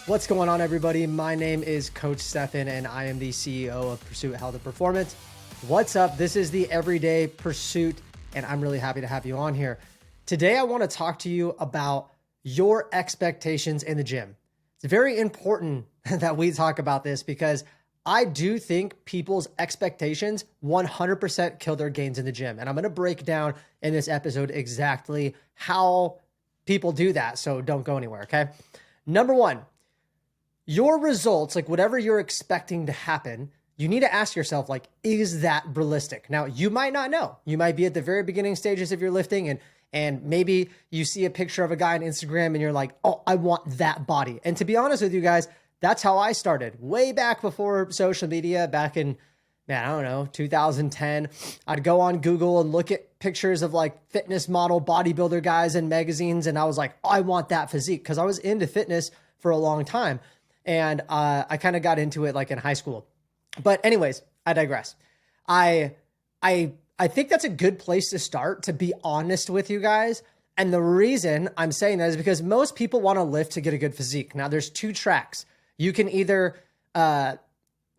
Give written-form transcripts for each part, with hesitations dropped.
What's going on, everybody? My name is Coach Stefan, and I am the CEO of Pursuit Health and Performance. What's up? This is the Everyday Pursuit, and I'm really happy to have you on here. Today, I want to talk to you about your expectations in the gym. It's very important that we talk about this because I do think people's expectations 100% kill their gains in the gym. And I'm going to break down in this episode exactly how people do that. So don't go anywhere, okay? Number one, your results, like whatever you're expecting to happen, you need to ask yourself, like, is that realistic? Now, you might not know. You might be at the very beginning stages of your lifting and maybe you see a picture of a guy on Instagram and you're like, oh, I want that body. And to be honest with you guys, that's how I started way back before social media, back in, man, I don't know, 2010. I'd go on Google and look at pictures of like fitness model bodybuilder guys in magazines. And I was like, oh, I want that physique because I was into fitness for a long time. And I kind of got into it like in high school. But anyways, I digress. I think that's a good place to start, to be honest with you guys. And the reason I'm saying that is because most people want to lift to get a good physique. Now, there's two tracks. You can either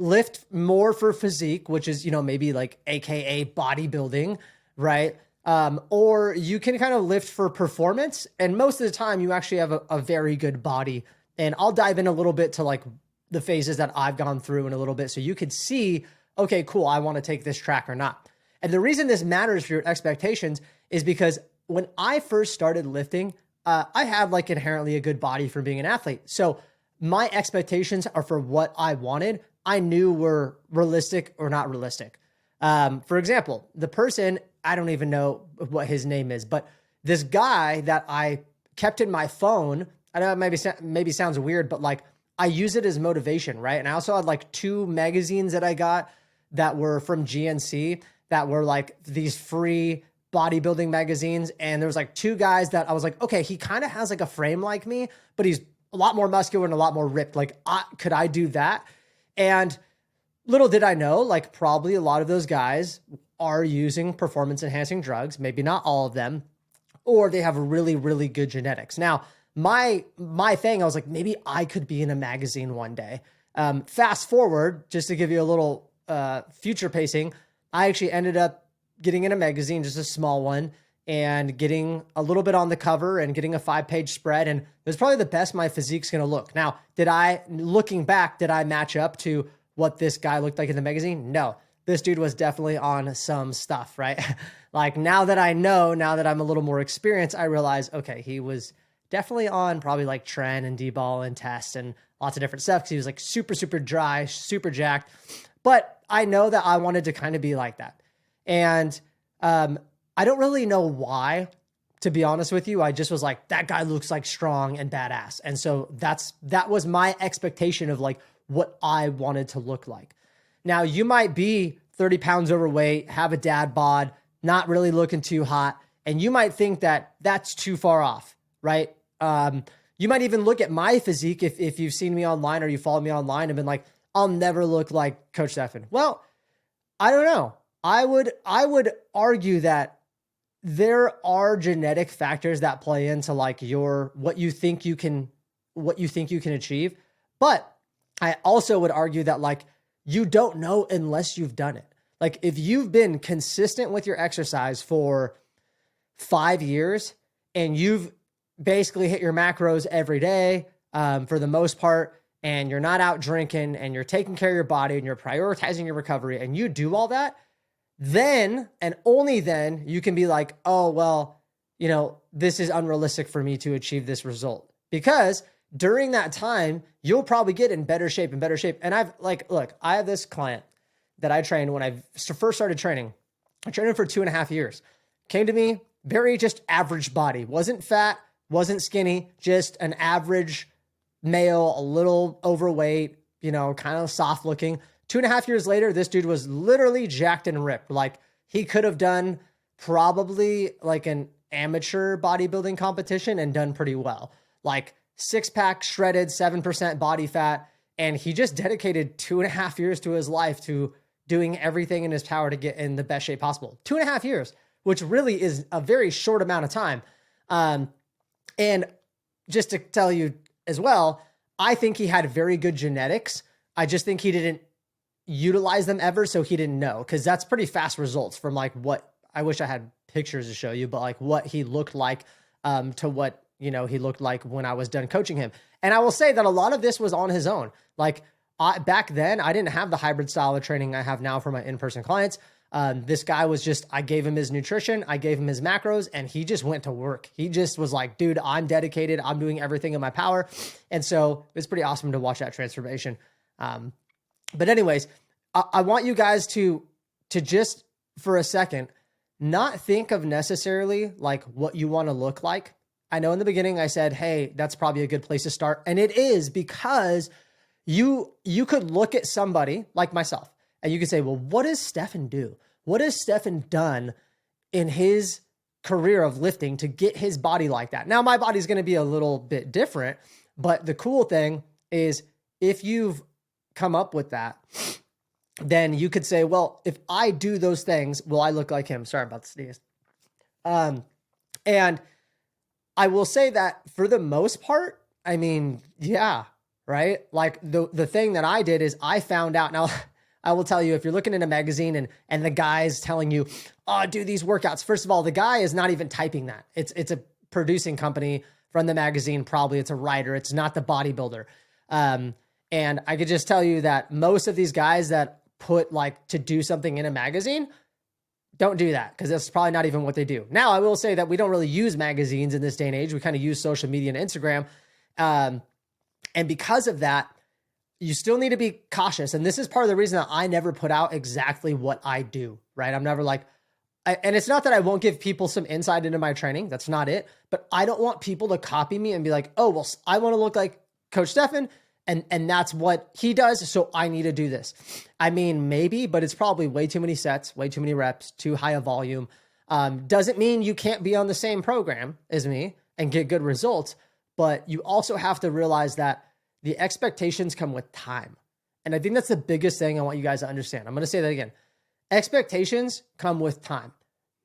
lift more for physique, which is, maybe like AKA bodybuilding, right? Or you can kind of lift for performance. And most of the time, you actually have a very good body. And I'll dive in a little bit to like the phases that I've gone through in a little bit so you could see, okay, cool, I want to take this track or not. And the reason this matters for your expectations is because when I first started lifting, I had like inherently a good body from being an athlete. So my expectations are for what I wanted, I knew were realistic or not realistic. For example, the person, I don't even know what his name is, but this guy that I kept in my phone, I know it maybe sounds weird, but like I use it as motivation, right? And I also had like 2 magazines that I got that were from GNC that were like these free bodybuilding magazines. And there was like 2 guys that I was like, okay, he kind of has like a frame like me, but he's a lot more muscular and a lot more ripped. Like, could I do that? And little did I know, like probably a lot of those guys are using performance enhancing drugs, maybe not all of them, or they have really, really good genetics. Now, my thing, I was like, maybe I could be in a magazine one day. Fast forward, just to give you a little future pacing, I actually ended up getting in a magazine, just a small one, and getting a little bit on the cover and getting a 5-page spread. And it was probably the best my physique's going to look. Now, looking back, did I match up to what this guy looked like in the magazine? No, this dude was definitely on some stuff, right? Like now that I know, now that I'm a little more experienced, I realize, okay, he was definitely on probably like Tren and D-Ball and Test and lots of different stuff because he was like super, super dry, super jacked. But I know that I wanted to kind of be like that. And I don't really know why, to be honest with you. I just was like, that guy looks like strong and badass. And so that was my expectation of like what I wanted to look like. Now, you might be 30 pounds overweight, have a dad bod, not really looking too hot, and you might think that that's too far off, right? You might even look at my physique if you've seen me online or you follow me online and been like, I'll never look like Coach Stefan. Well, I don't know. I would argue that there are genetic factors that play into like what you think you can achieve. But I also would argue that like you don't know unless you've done it. Like if you've been consistent with your exercise for 5 years and you've basically hit your macros every day for the most part, and you're not out drinking and you're taking care of your body and you're prioritizing your recovery and you do all that, then and only then you can be like, oh, well, this is unrealistic for me to achieve this result. Because during that time, you'll probably get in better shape and better shape. And I have this client that I trained when I first started training. I trained him for 2.5 years. Came to me, very just average body, wasn't fat, wasn't skinny, just an average male, a little overweight, kind of soft looking. 2.5 years later, this dude was literally jacked and ripped. Like he could have done probably like an amateur bodybuilding competition and done pretty well. Like 6-pack, shredded, 7% body fat. And he just dedicated 2.5 years to his life to doing everything in his power to get in the best shape possible. 2.5 years, which really is a very short amount of time. And just to tell you as well, I think he had very good genetics. I just think he didn't utilize them ever, so he didn't know, because that's pretty fast results from like what I wish I had pictures to show you, but like what he looked like to what he looked like when I was done coaching him. And I will say that a lot of this was on his own. Like back then, I didn't have the hybrid style of training I have now for my in-person clients. This guy was just, I gave him his nutrition, I gave him his macros, and he just went to work. He just was like, dude, I'm dedicated. I'm doing everything in my power. And so it's pretty awesome to watch that transformation. But anyways, I want you guys to just for a second, not think of necessarily like what you want to look like. I know in the beginning I said, hey, that's probably a good place to start. And it is, because you could look at somebody like myself and you could say, well, what does Stefan do? What has Stefan done in his career of lifting to get his body like that? Now, my body's going to be a little bit different, but the cool thing is if you've come up with that, then you could say, well, if I do those things, will I look like him? Sorry about the sneeze. And I will say that for the most part, I mean, yeah, right? Like the thing that I did is I found out. Now, I will tell you, if you're looking in a magazine and the guy's telling you, oh, do these workouts. First of all, the guy is not even typing that. It's a producing company from the magazine. Probably it's a writer. It's not the bodybuilder. And I could just tell you that most of these guys that put like to do something in a magazine don't do that, because that's probably not even what they do. Now, I will say that we don't really use magazines in this day and age. We kind of use social media and Instagram. And because of that, you still need to be cautious. And this is part of the reason that I never put out exactly what I do, right? I'm never like, and it's not that I won't give people some insight into my training. That's not it. But I don't want people to copy me and be like, oh, well, I want to look like Coach Stefan, and that's what he does, so I need to do this. I mean, maybe, but it's probably way too many sets, way too many reps, too high a volume. Doesn't mean you can't be on the same program as me and get good results, but you also have to realize that the expectations come with time. And I think that's the biggest thing I want you guys to understand. I'm going to say that again. Expectations come with time.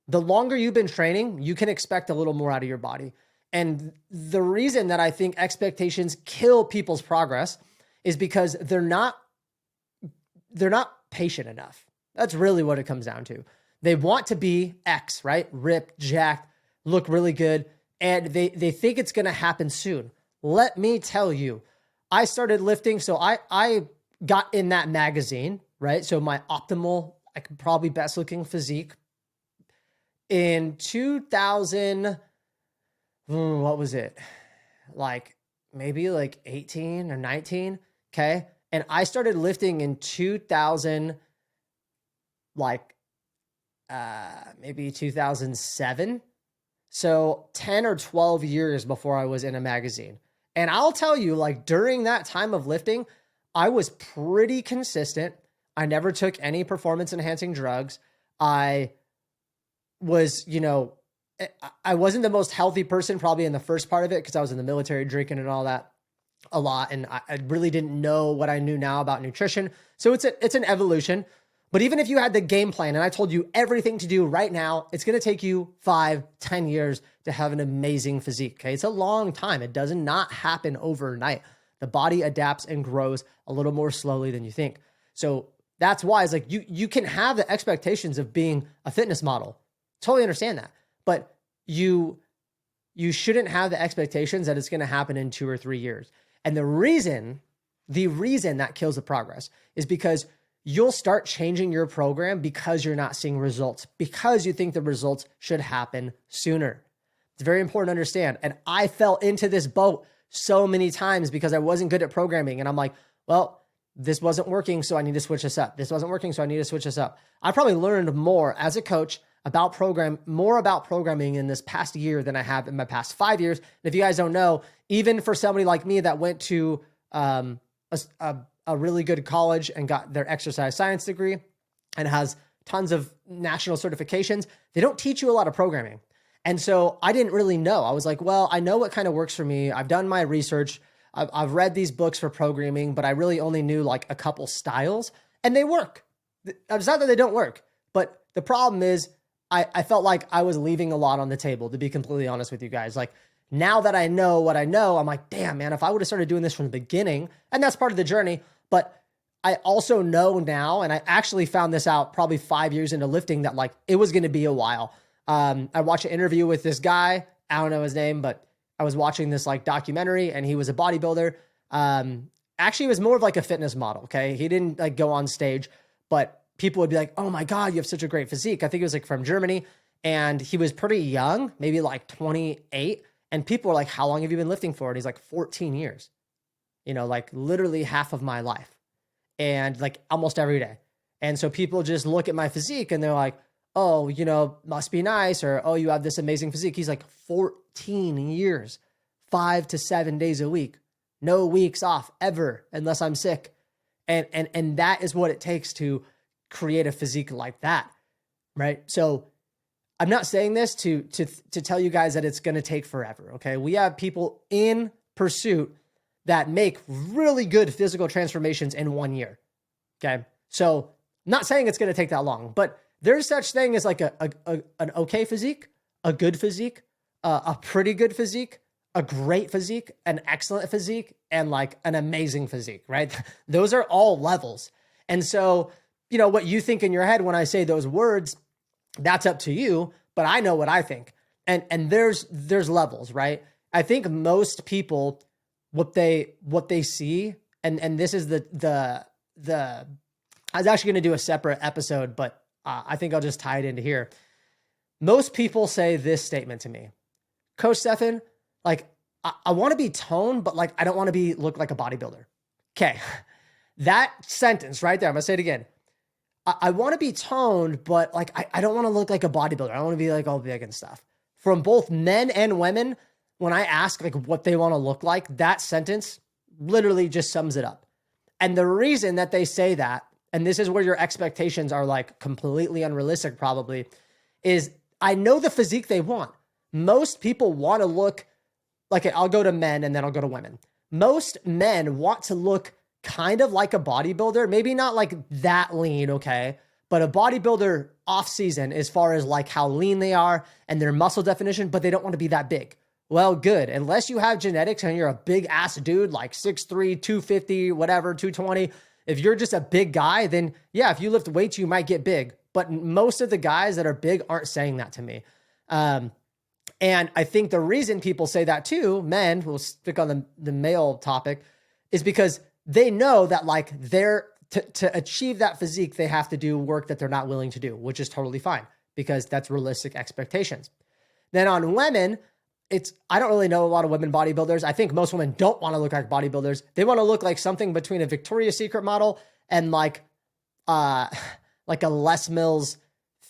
The longer you've been training, you can expect a little more out of your body. And the reason that I think expectations kill people's progress is because they're not patient enough. That's really what it comes down to. They want to be X, right? Ripped, jacked, look really good. And they think it's going to happen soon. Let me tell you, I started lifting. So I got in that magazine, right? So my optimal, I could probably best looking physique in 2000, what was it? Like maybe like 18 or 19. Okay. And I started lifting in 2000, like maybe 2007. So 10 or 12 years before I was in a magazine. And I'll tell you, like during that time of lifting, I was pretty consistent. I never took any performance enhancing drugs. I was, I wasn't the most healthy person probably in the first part of it, because I was in the military drinking and all that a lot. And I really didn't know what I knew now about nutrition. So it's an evolution. But even if you had the game plan and I told you everything to do right now, it's going to take you 5-10 years to have an amazing physique. Okay. It's a long time. It does not happen overnight. The body adapts and grows a little more slowly than you think. So that's why it's like you can have the expectations of being a fitness model. Totally understand that. But you shouldn't have the expectations that it's going to happen in 2 or 3 years. And the reason that kills the progress is because you'll start changing your program because you're not seeing results, because you think the results should happen sooner. It's very important to understand. And I fell into this boat so many times because I wasn't good at programming. And I'm like, well, this wasn't working, so I need to switch this up. This wasn't working, so I need to switch this up. I probably learned more as a coach about programming in this past year than I have in my past 5 years. And if you guys don't know, even for somebody like me that went to a really good college and got their exercise science degree and has tons of national certifications, they don't teach you a lot of programming. And so I didn't really know. I was like, well, I know what kind of works for me. I've done my research. I've read these books for programming, but I really only knew like a couple styles, and they work. It's not that they don't work, but the problem is I felt like I was leaving a lot on the table, to be completely honest with you guys. Like Now that I know what I know, I'm like, damn, man, if I would have started doing this from the beginning, and that's part of the journey, but I also know now, and I actually found this out probably 5 years into lifting, that like it was going to be a while. I watched an interview with this guy. I don't know his name, but I was watching this like documentary, and he was a bodybuilder. Actually, he was more of like a fitness model. Okay. He didn't like go on stage, but people would be like, oh my God, you have such a great physique. I think it was like from Germany, and he was pretty young, maybe like 28. And people were like, how long have you been lifting for? And he's like, 14 years, like literally half of my life, and like almost every day. And so people just look at my physique and they're like, oh, must be nice. Or, oh, you have this amazing physique. He's like 14 years, 5 to 7 days a week, no weeks off ever, unless I'm sick. And that is what it takes to create a physique like that. Right. So I'm not saying this to tell you guys that it's going to take forever. Okay. We have people in Pursuit that make really good physical transformations in 1 year. Okay. So I'm not saying it's going to take that long, but there's such thing as like an okay physique, a good physique, a pretty good physique, a great physique, an excellent physique, and like an amazing physique, right? Those are all levels. And so, what you think in your head when I say those words, that's up to you, but I know what I think. And there's levels, right? I think most people, what they see, and this is the I was actually going to do a separate episode, but I think I'll just tie it into here. Most people say this statement to me: Coach Stefan, like, I want to be toned, but like, I don't want to look like a bodybuilder. Okay. That sentence right there, I'm going to say it again. I want to be toned, but like, I don't want to look like a bodybuilder. I don't want to be like all big and stuff. From both men and women, when I ask like what they want to look like, that sentence literally just sums it up. And the reason that they say that, and this is where your expectations are like completely unrealistic probably, is I know the physique they want. Most people want to look like, I'll go to men and then I'll go to women. Most men want to look kind of like a bodybuilder, maybe not like that lean, okay? But a bodybuilder off season as far as like how lean they are and their muscle definition, but they don't want to be that big. Well, good. Unless you have genetics and you're a big ass dude, like 6'3", 250, whatever, 220. If you're just a big guy, then yeah, if you lift weights, you might get big. But most of the guys that are big aren't saying that to me. And I think the reason people say that too, men, we'll stick on the male topic, is because they know that like to achieve that physique, they have to do work that they're not willing to do, which is totally fine because that's realistic expectations. Then on women, I don't really know a lot of women bodybuilders. I think most women don't want to look like bodybuilders. They want to look like something between a Victoria's Secret model and like a Les Mills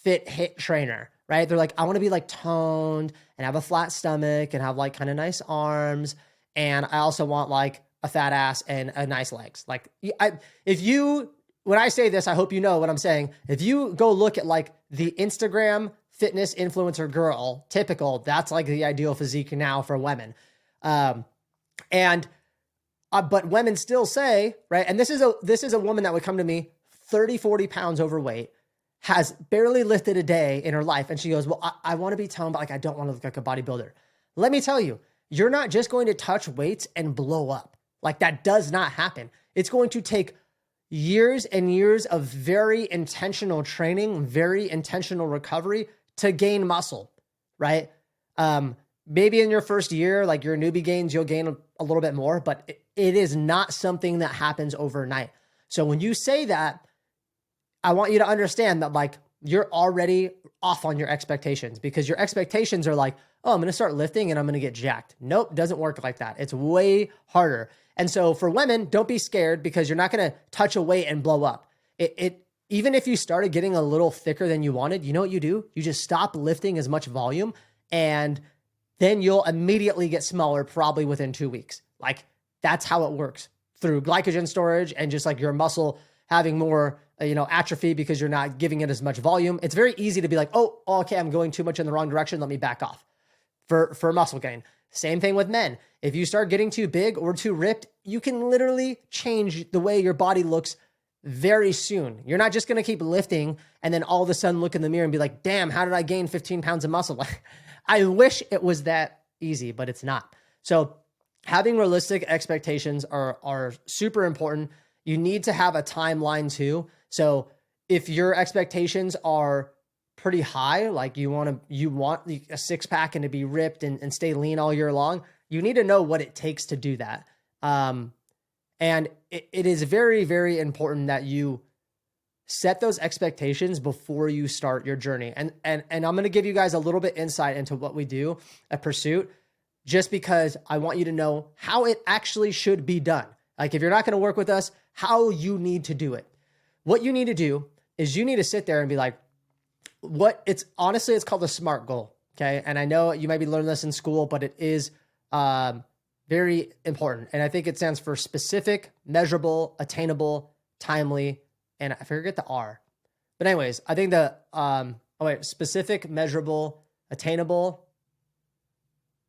fit hit trainer, right? They're like, I want to be like toned and have a flat stomach and have like kind of nice arms. And I also want like a fat ass and a nice legs. Like when I say this, I hope you know what I'm saying. If you go look at like the Instagram fitness influencer girl, typical, that's like the ideal physique now for women. But women still say, right? And this is a woman that would come to me 30, 40 pounds overweight, has barely lifted a day in her life. And she goes, well, I want to be toned, but like, I don't want to look like a bodybuilder. Let me tell you, you're not just going to touch weights and blow up. Like that does not happen. It's going to take years and years of very intentional training, very intentional recovery to gain muscle, right? Maybe in your first year, like your newbie gains, you'll gain a little bit more, but it is not something that happens overnight. So when you say that, I want you to understand that like you're already off on your expectations because your expectations are like, oh, I'm going to start lifting and I'm going to get jacked. Nope, doesn't work like that. It's way harder. And so for women, don't be scared because you're not going to touch a weight and blow up. Even if you started getting a little thicker than you wanted, you know what you do? You just stop lifting as much volume and then you'll immediately get smaller probably within 2 weeks. Like that's how it works through glycogen storage and just like your muscle having more, atrophy because you're not giving it as much volume. It's very easy to be like, oh, okay, I'm going too much in the wrong direction. Let me back off for muscle gain. Same thing with men. If you start getting too big or too ripped, you can literally change the way your body looks very soon. You're not just going to keep lifting and then all of a sudden look in the mirror and be like, damn, how did I gain 15 pounds of muscle? I wish it was that easy, but it's not. So having realistic expectations are super important. You need to have a timeline too. So if your expectations are pretty high, like you want a six pack and to be ripped and stay lean all year long, you need to know what it takes to do that. And it is very, very important that you set those expectations before you start your journey. And I'm going to give you guys a little bit insight into what we do at Pursuit, just because I want you to know how it actually should be done. Like if you're not going to work with us, how you need to do it. What you need to do is you need to sit there and be like, it's called a SMART goal. Okay. And I know you might be learning this in school, but it is very important. And I think it stands for specific, measurable, attainable, timely, and I forget the R. But anyways, I think specific, measurable, attainable,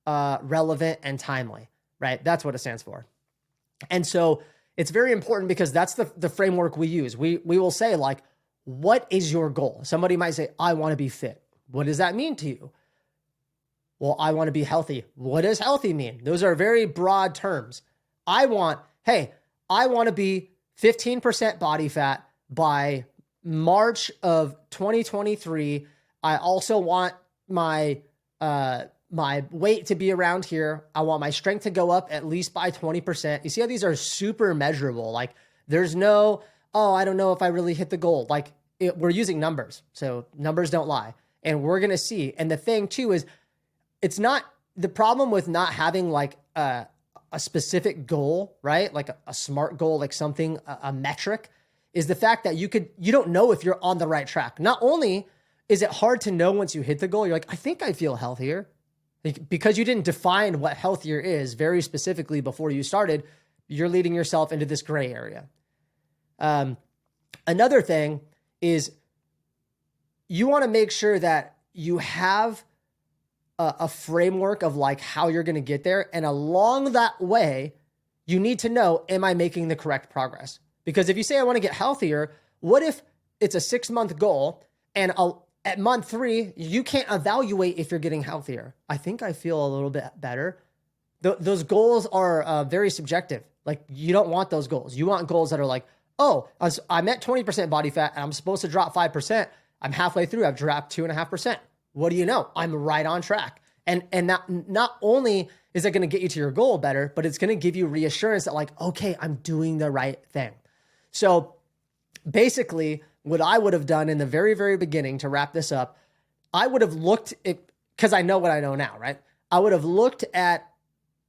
relevant, and timely, right? That's what it stands for. And so it's very important because that's the framework we use. We will say like, what is your goal? Somebody might say, I want to be fit. What does that mean to you? Well, I want to be healthy. What does healthy mean? Those are very broad terms. I want to be 15% body fat by March of 2023. I also want my weight to be around here. I want my strength to go up at least by 20%. You see how these are super measurable? Like there's no, I don't know if I really hit the goal. Like we're using numbers. So numbers don't lie. And we're going to see. And the thing too is it's not the problem with not having like a specific goal, right? Like a SMART goal, like something, a metric, is the fact that you don't know if you're on the right track. Not only is it hard to know once you hit the goal, you're like, I think I feel healthier. Like, because you didn't define what healthier is very specifically before you started, you're leading yourself into this gray area. Another thing is you want to make sure that you have a framework of like how you're going to get there. And along that way, you need to know, am I making the correct progress? Because if you say, I want to get healthier, what if it's a 6-month goal and at month 3, you can't evaluate if you're getting healthier? I think I feel a little bit better. Those goals are very subjective. Like you don't want those goals. You want goals that are like, I'm at 20% body fat and I'm supposed to drop 5%. I'm halfway through. I've dropped 2.5%. What do you know? I'm right on track. And that not only is it going to get you to your goal better, but it's going to give you reassurance that like, okay, I'm doing the right thing. So basically what I would have done in the very, very beginning to wrap this up, I would have looked at, because I know what I know now, right? I would have looked at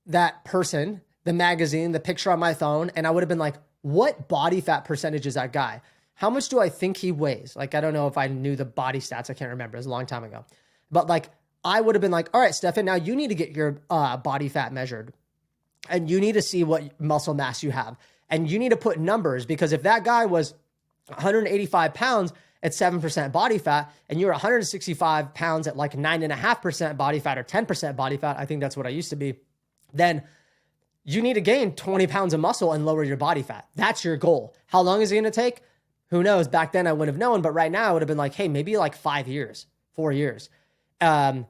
that person, the magazine, the picture on my phone, and I would have been like, what body fat percentage is that guy? How much do I think he weighs? Like, I don't know if I knew the body stats. I can't remember. It was a long time ago. But like, I would have been like, all right, Stefan, now you need to get your body fat measured. And you need to see what muscle mass you have. And you need to put numbers, because if that guy was 185 pounds at 7% body fat, and you're 165 pounds at like 9.5% body fat or 10% body fat, I think that's what I used to be, then you need to gain 20 pounds of muscle and lower your body fat. That's your goal. How long is it going to take? Who knows? Back then I wouldn't have known, but right now I would have been like, hey, maybe like 5 years, 4 years. And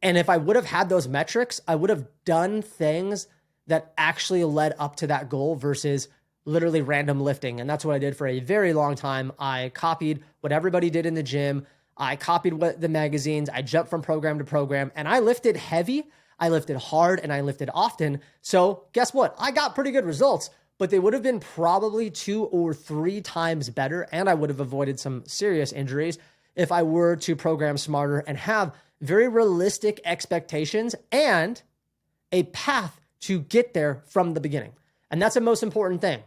if I would have had those metrics, I would have done things that actually led up to that goal versus literally random lifting. And that's what I did for a very long time. I copied what everybody did in the gym. I copied what the magazines. I jumped from program to program, and I lifted heavy. I lifted hard, and I lifted often. So guess what? I got pretty good results, but they would have been probably 2 or 3 times better. And I would have avoided some serious injuries if I were to program smarter and have very realistic expectations and a path to get there from the beginning. And that's the most important thing.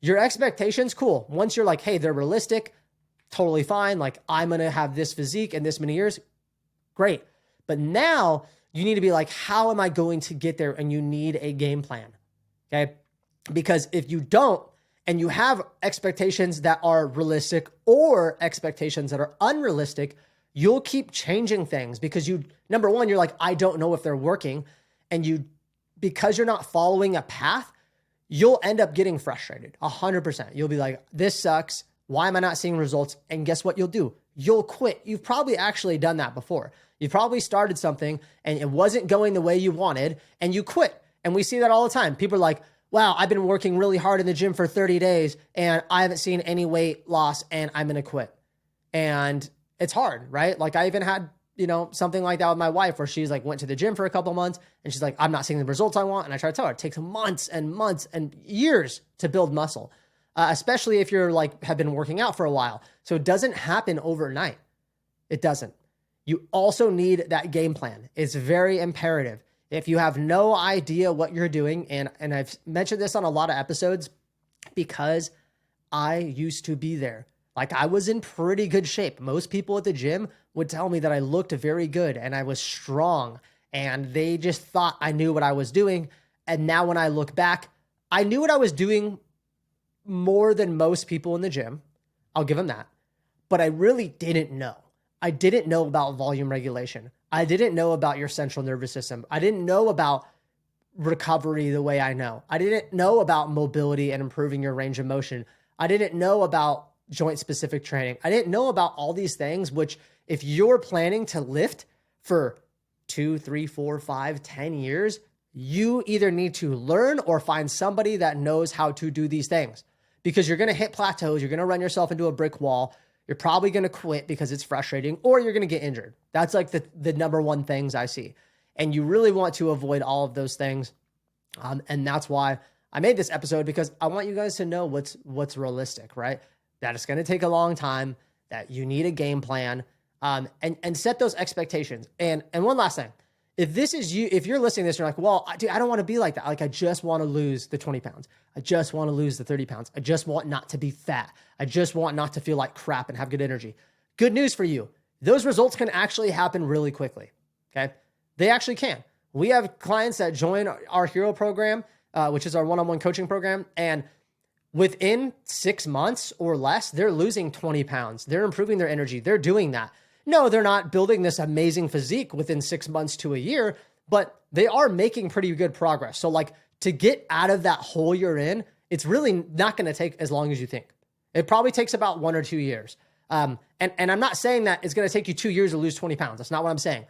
Your expectations, cool. Once you're like, hey, they're realistic, totally fine. Like, I'm going to have this physique in this many years. Great. But now you need to be like, how am I going to get there? And you need a game plan. Okay. Because if you don't, and you have expectations that are realistic or expectations that are unrealistic, you'll keep changing things because number one, you're like, I don't know if they're working. And because you're not following a path, you'll end up getting frustrated 100%. You'll be like, this sucks. Why am I not seeing results? And guess what you'll do? You'll quit. You've probably actually done that before. You probably started something and it wasn't going the way you wanted and you quit. And we see that all the time. People are like, wow, I've been working really hard in the gym for 30 days and I haven't seen any weight loss and I'm going to quit. And it's hard, right? Like I even had, something like that with my wife where she's like went to the gym for a couple months and she's like, I'm not seeing the results I want. And I try to tell her it takes months and months and years to build muscle, especially if you're like have been working out for a while. So it doesn't happen overnight. It doesn't. You also need that game plan. It's very imperative. If you have no idea what you're doing, and I've mentioned this on a lot of episodes because I used to be there. Like I was in pretty good shape. Most people at the gym would tell me that I looked very good and I was strong and they just thought I knew what I was doing. And now when I look back, I knew what I was doing more than most people in the gym. I'll give them that. But I really didn't know. I didn't know about volume regulation. I didn't know about your central nervous system. I didn't know about recovery the way I know. I didn't know about mobility and improving your range of motion. I didn't know about joint specific training. I didn't know about all these things, which if you're planning to lift for 2, 3, 4, 5, 10 years, you either need to learn or find somebody that knows how to do these things because you're going to hit plateaus. You're going to run yourself into a brick wall. You're probably going to quit because it's frustrating or you're going to get injured. That's like the number one things I see. And you really want to avoid all of those things. And that's why I made this episode because I want you guys to know what's realistic, right? That it's going to take a long time, that you need a game plan, and set those expectations. And one last thing, if this is you, if you're listening to this, you're like, well, dude, I don't want to be like that. Like, I just want to lose the 20 pounds. I just want to lose the 30 pounds. I just want not to be fat. I just want not to feel like crap and have good energy. Good news for you. Those results can actually happen really quickly. Okay. They actually can. We have clients that join our Hero program, which is our one-on-one coaching program. And within 6 months or less, they're losing 20 pounds. They're improving their energy. They're doing that. No, they're not building this amazing physique within 6 months to a year, but they are making pretty good progress. So like to get out of that hole you're in, it's really not going to take as long as you think. It probably takes about 1 or 2 years. And I'm not saying that it's going to take you 2 years to lose 20 pounds. That's not what I'm saying.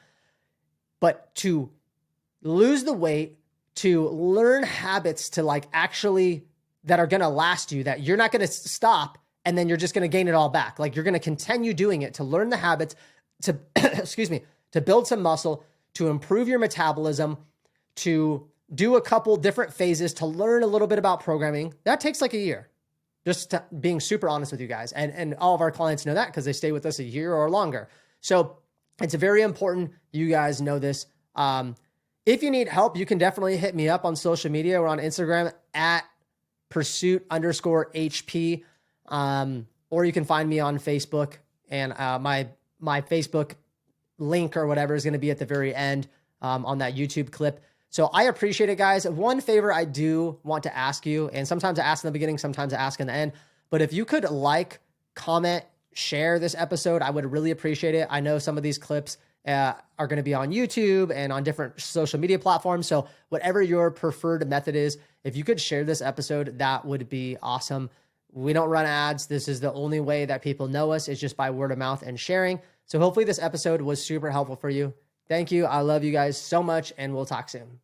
But to lose the weight, to learn habits to like actually that are going to last you, that you're not going to stop and then you're just going to gain it all back. Like you're going to continue doing it to learn the habits, to, to build some muscle, to improve your metabolism, to do a couple different phases, to learn a little bit about programming. That takes like a year, just being super honest with you guys. And all of our clients know that because they stay with us a year or longer. So it's very important you guys know this. If you need help, you can definitely hit me up on social media. We're on Instagram at pursuit_HP. Or you can find me on Facebook, and my Facebook link or whatever is going to be at the very end on that YouTube clip. So I appreciate it, guys. One favor I do want to ask you, and sometimes I ask in the beginning, sometimes I ask in the end, but if you could like, comment, share this episode, I would really appreciate it. I know some of these clips are going to be on YouTube and on different social media platforms. So whatever your preferred method is, if you could share this episode, that would be awesome. We don't run ads. This is the only way that people know us is just by word of mouth and sharing. So hopefully this episode was super helpful for you. Thank you. I love you guys so much, and we'll talk soon.